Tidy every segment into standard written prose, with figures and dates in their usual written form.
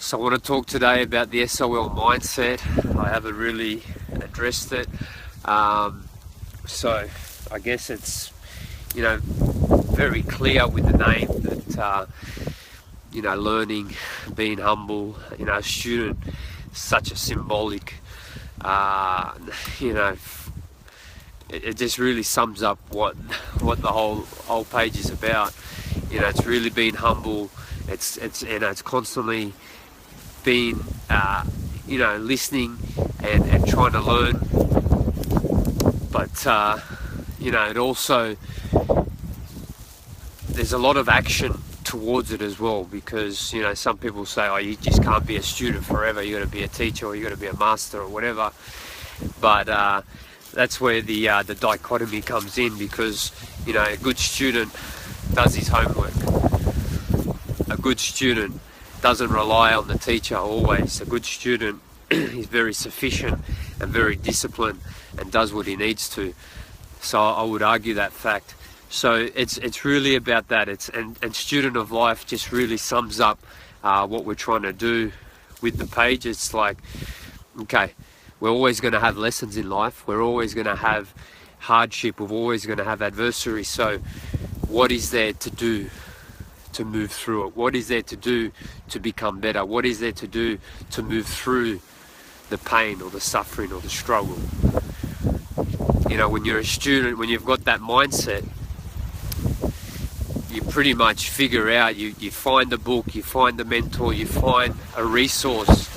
So I want to talk today about the SOL mindset. I haven't really addressed it. So I guess it's, very clear with the name that, learning, being humble, a student, such a symbolic, it just really sums up what the whole page is about. It's really being humble. It's constantly being, listening and trying to learn. But, it also, there's a lot of action towards it as well, because, some people say, oh, you just can't be a student forever. You got to be a teacher, or you got to be a master, or whatever. But that's where the dichotomy comes in, because, a good student does his homework. A good student doesn't rely on the teacher always. A good student is very sufficient and very disciplined and does what he needs to. So I would argue that fact. So it's really about that. And Student of Life just really sums up what we're trying to do with the page. It's like, okay, we're always going to have lessons in life. We're always going to have hardship. We're always going to have adversity. So what is there to do to move through it? What is there to do to become better? What is there to do to move through the pain or the suffering or the struggle? When you're a student, when you've got that mindset, you pretty much figure out, you find a book, you find a mentor, you find a resource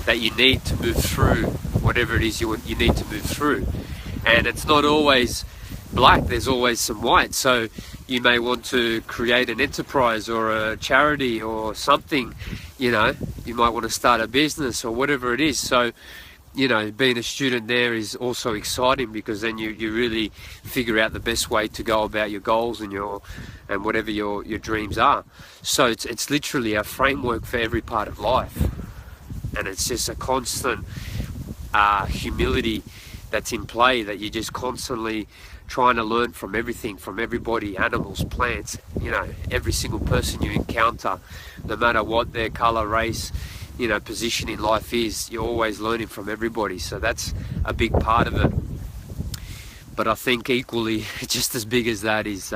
that you need to move through whatever it is you need to move through. And it's not always black, there's always some white. So you may want to create an enterprise or a charity or something, you might want to start a business or whatever it is. So, being a student there is also exciting, because then you really figure out the best way to go about your goals and whatever your dreams are. So it's literally a framework for every part of life. And it's just a constant humility that's in play, that you're just constantly trying to learn from everything, from everybody, animals, plants, every single person you encounter, no matter what their color, race, position in life is. You're always learning from everybody. So that's a big part of it. But I think equally, just as big as that is,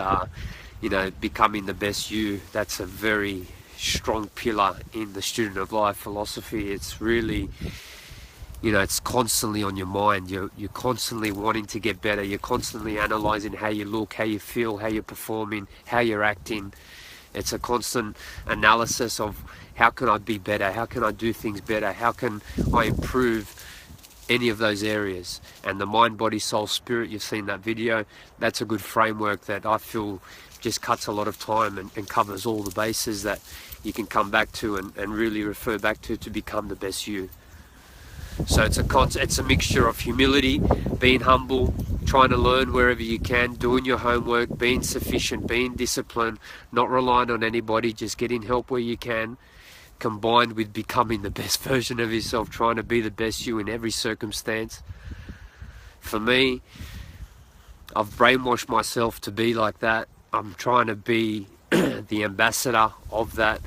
becoming the best you. That's a very strong pillar in the Student of Life philosophy. It's really, it's constantly on your mind. You're constantly wanting to get better. You're constantly analyzing how you look, how you feel, how you're performing, how you're acting. It's a constant analysis of, how can I be better? How can I do things better? How can I improve any of those areas? And the mind, body, soul, spirit, you've seen that video. That's a good framework that I feel just cuts a lot of time and covers all the bases that you can come back to and really refer back to become the best you. So it's a mixture of humility, being humble, trying to learn wherever you can, doing your homework, being sufficient, being disciplined, not relying on anybody, just getting help where you can, combined with becoming the best version of yourself, trying to be the best you in every circumstance. For me, I've brainwashed myself to be like that. I'm trying to be the ambassador of that.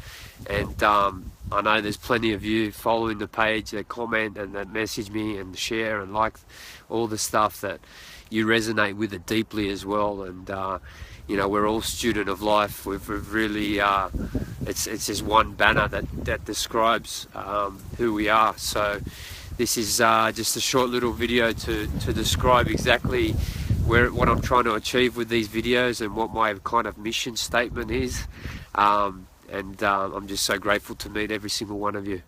And I know there's plenty of you following the page that comment and that message me and share and like all the stuff, that you resonate with it deeply as well. And we're all Student of Life. We've really it's just one banner that describes who we are. So this is just a short little video to describe exactly what I'm trying to achieve with these videos and what my kind of mission statement is. And I'm just so grateful to meet every single one of you.